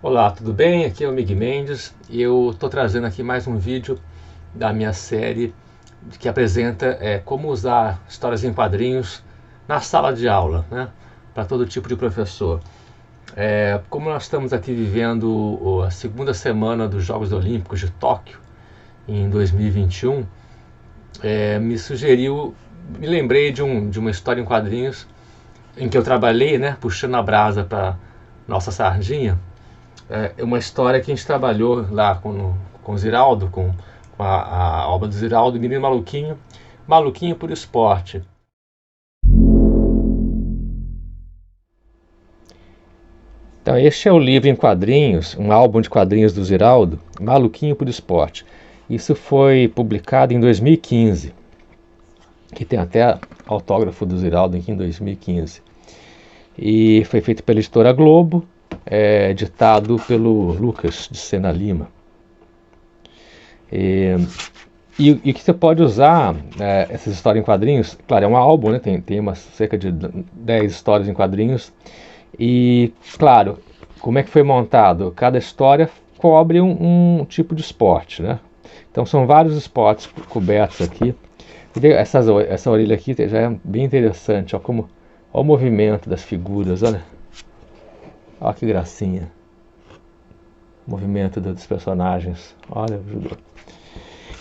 Olá, tudo bem? Aqui é o Mig Mendes e eu estou trazendo aqui mais um vídeo da minha série que apresenta como usar histórias em quadrinhos na sala de aula, né? Para todo tipo de professor. Como nós estamos aqui vivendo a segunda semana dos Jogos Olímpicos de Tóquio em 2021, me lembrei de uma história em quadrinhos em que eu trabalhei, né? Puxando a brasa para nossa sardinha. É uma história que a gente trabalhou lá com o Ziraldo, com a obra do Ziraldo, Menino Maluquinho, Maluquinho por Esporte. Então, este é o livro em quadrinhos, um álbum de quadrinhos do Ziraldo, Maluquinho por Esporte. Isso foi publicado em 2015, que tem até autógrafo do Ziraldo aqui em 2015. E foi feito pela editora Globo, editado pelo Lucas de Sena Lima. E que você pode usar essas histórias em quadrinhos, claro, é um álbum, né? Tem cerca de 10 histórias em quadrinhos. E, claro, como é que foi montado? Cada história cobre um tipo de esporte, né? Então são vários esportes cobertos aqui. Essa orelha aqui já é bem interessante, ó, olha o movimento das figuras, olha. Olha que gracinha. O movimento dos personagens. Olha, ajudou.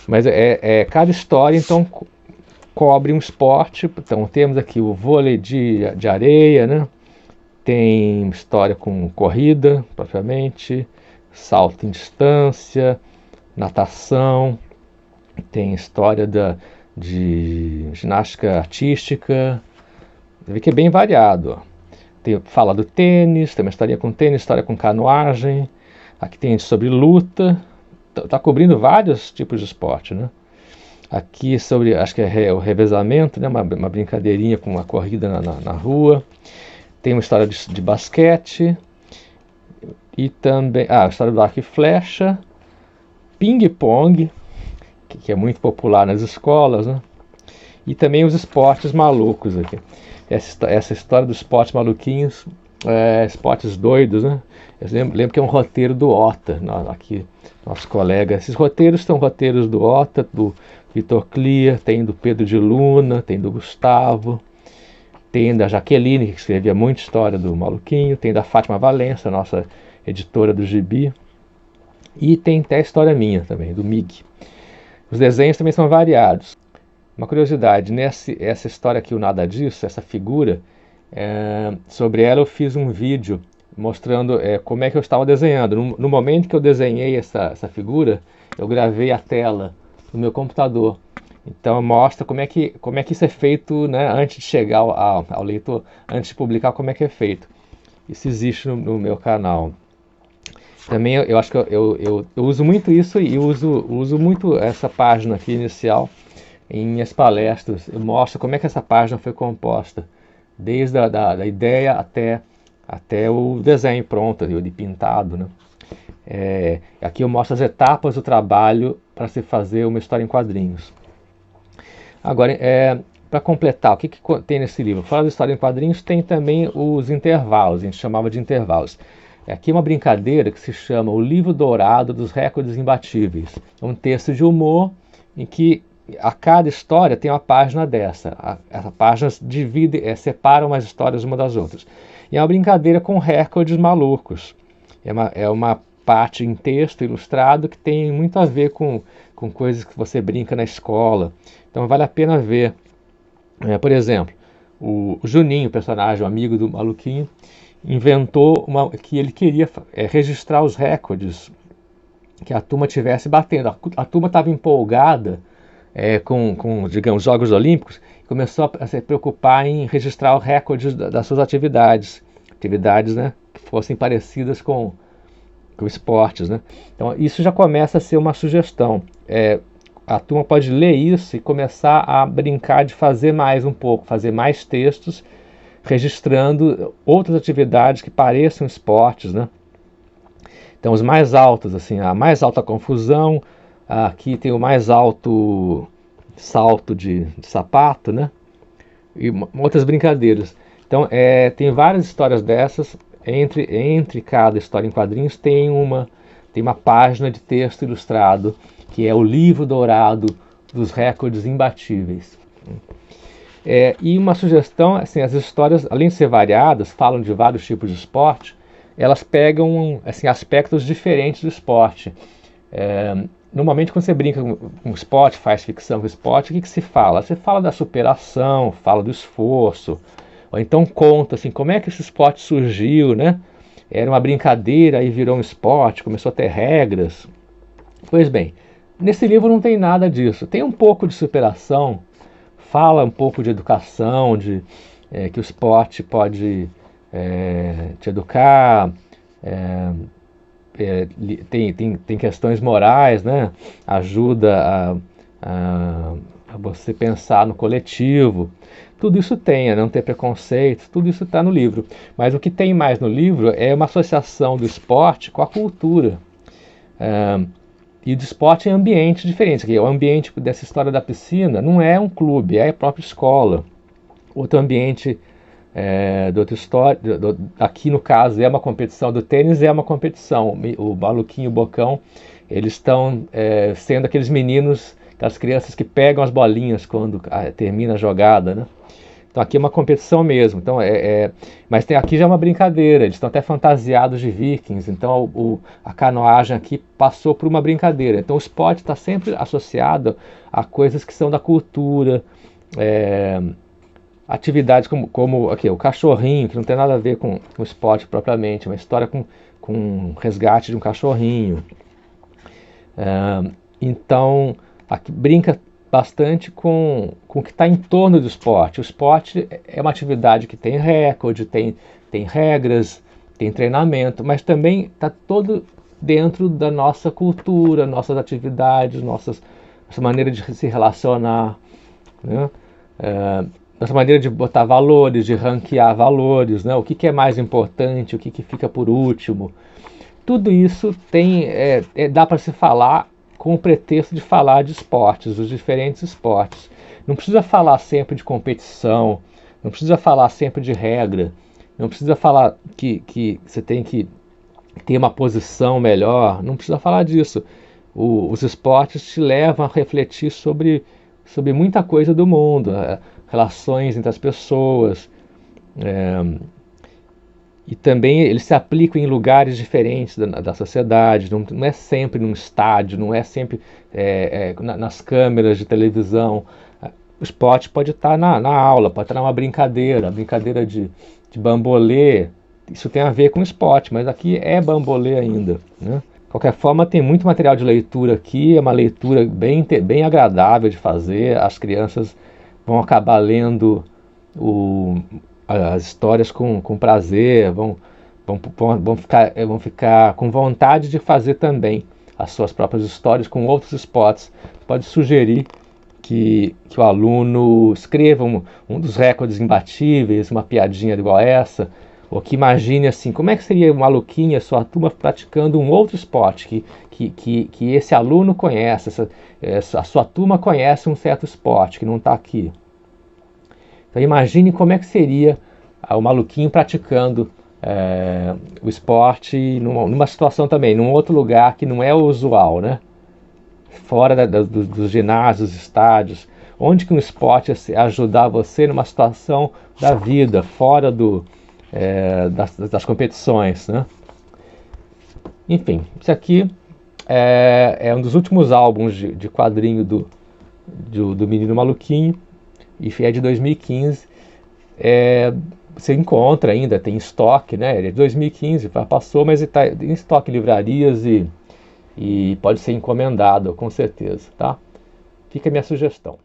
Mas cada história, então, cobre um esporte. Então, temos aqui o vôlei de areia, né? Tem história com corrida, propriamente, salto em distância, natação. Tem história de ginástica artística. Você vê que é bem variado. Fala do tênis, tem uma história com tênis, história com canoagem. Aqui tem sobre luta. Está cobrindo vários tipos de esporte, né? Aqui sobre, acho que é o revezamento, né? Uma brincadeirinha com uma corrida na rua. Tem uma história de basquete. E também, a história do arco e flecha. Ping-pong, que é muito popular nas escolas, né? E também os esportes malucos aqui. Essa história dos esportes maluquinhos, esportes doidos, né? Eu lembro que é um roteiro do Ota, aqui, nosso colega. Esses roteiros são roteiros do Ota, do Vitor Clear, tem do Pedro de Luna, tem do Gustavo, tem da Jaqueline, que escrevia muita história do Maluquinho, tem da Fátima Valença, nossa editora do Gibi, e tem até a história minha também, do Mig. Os desenhos também são variados. Uma curiosidade, essa história aqui, o Nada Disso, essa figura, sobre ela eu fiz um vídeo mostrando como é que eu estava desenhando. No momento que eu desenhei essa figura, eu gravei a tela no meu computador. Então mostra como é que isso é feito, né, antes de chegar ao leitor, antes de publicar, como é que é feito. Isso existe no meu canal. Também eu acho que eu uso muito isso e uso muito essa página aqui inicial em minhas palestras. Eu mostro como é que essa página foi composta, desde a ideia até o desenho pronto, de pintado, né? Aqui eu mostro as etapas do trabalho para se fazer uma história em quadrinhos. Agora, para completar, o que tem nesse livro? Fora da história em quadrinhos, tem também os intervalos, a gente chamava de intervalos. Aqui é uma brincadeira que se chama O Livro Dourado dos Recordes Imbatíveis. É um texto de humor em que a cada história tem uma página dessa. Essas páginas separam as histórias uma das outras. E é uma brincadeira com recordes malucos. É uma parte em texto ilustrado que tem muito a ver com coisas que você brinca na escola. Então vale a pena ver. Por exemplo, o Juninho, personagem, o amigo do Maluquinho, inventou que ele queria registrar os recordes que a turma estivesse batendo. A turma estava empolgada com, digamos, Jogos Olímpicos, e começou a se preocupar em registrar os recordes das suas atividades, né, que fossem parecidas com esportes, né? Então isso já começa a ser uma sugestão. A turma pode ler isso e começar a brincar de fazer mais um pouco, fazer mais textos, registrando outras atividades que pareçam esportes, né? Então os mais altos, assim, a mais alta confusão, aqui tem o mais alto salto de sapato, né? E outras brincadeiras. Então tem várias histórias dessas. entre cada história em quadrinhos tem uma página de texto ilustrado, que é o livro dourado dos recordes imbatíveis. E uma sugestão, assim, as histórias, além de ser variadas, falam de vários tipos de esporte, elas pegam assim, aspectos diferentes do esporte. Normalmente quando você brinca com esporte, faz ficção com esporte, o que se fala? Você fala da superação, fala do esforço, ou então conta assim, como é que esse esporte surgiu, né? Era uma brincadeira, aí virou um esporte, começou a ter regras. Pois bem, nesse livro não tem nada disso. Tem um pouco de superação, fala um pouco de educação, que o esporte pode te educar, tem questões morais, né? Ajuda a você pensar no coletivo. Tudo isso tem, não ter preconceito, tudo isso está no livro. Mas o que tem mais no livro é uma associação do esporte com a cultura. E do esporte em ambientes diferentes. O ambiente dessa história da piscina não é um clube, é a própria escola. Outro ambiente de outra história, aqui no caso é uma competição do tênis, é uma competição. O Maluquinho e o Bocão, eles estão sendo aqueles meninos, aquelas crianças que pegam as bolinhas quando termina a jogada, né? Então aqui é uma competição mesmo. Então, mas aqui já é uma brincadeira, eles estão até fantasiados de vikings, então a canoagem aqui passou por uma brincadeira. Então o esporte está sempre associado a coisas que são da cultura, atividades como aqui, o cachorrinho, que não tem nada a ver com o esporte propriamente, uma história com um resgate de um cachorrinho. Então aqui brinca bastante com o que está em torno do esporte. O esporte é uma atividade que tem recorde, tem regras, tem treinamento, mas também está todo dentro da nossa cultura, nossas atividades, nossa maneira de se relacionar, né? Nossa maneira de botar valores, de ranquear valores, né? O que é mais importante, o que fica por último. Tudo isso dá para se falar com o pretexto de falar de esportes, dos diferentes esportes. Não precisa falar sempre de competição, não precisa falar sempre de regra, não precisa falar que você tem que ter uma posição melhor, não precisa falar disso. Os esportes te levam a refletir sobre muita coisa do mundo, relações entre as pessoas, e também eles se aplicam em lugares diferentes da sociedade, não é sempre num estádio, não é sempre nas câmeras de televisão. O esporte pode estar na aula, pode estar numa brincadeira de bambolê, isso tem a ver com esporte, mas aqui é bambolê ainda, né? De qualquer forma, tem muito material de leitura aqui, é uma leitura bem agradável de fazer, as crianças vão acabar lendo as histórias com prazer, vão ficar com vontade de fazer também as suas próprias histórias com outros esportes. Pode sugerir que o aluno escreva um dos recordes imbatíveis, uma piadinha igual a essa, ou que imagine assim, como é que seria o Maluquinho e a sua turma praticando um outro esporte que esse aluno conhece, a sua turma conhece um certo esporte que não está aqui. Então imagine como é que seria o Maluquinho praticando o esporte numa situação também, num outro lugar que não é o usual, né? Fora dos ginásios, estádios, onde que um esporte ia ajudar você numa situação da vida, fora das competições, né? Enfim, isso aqui é um dos últimos álbuns de quadrinho do Menino Maluquinho, e é de 2015. Você encontra ainda, tem estoque, né? Ele é de 2015, passou, mas ele está em estoque em livrarias e pode ser encomendado, com certeza, tá? Fica a minha sugestão.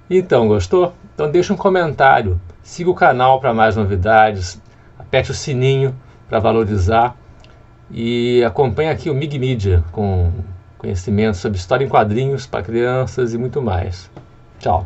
Então, gostou? Então deixa um comentário, siga o canal para mais novidades, aperte o sininho para valorizar e acompanhe aqui o MIG Mídia com conhecimento sobre história em quadrinhos para crianças e muito mais. Tchau!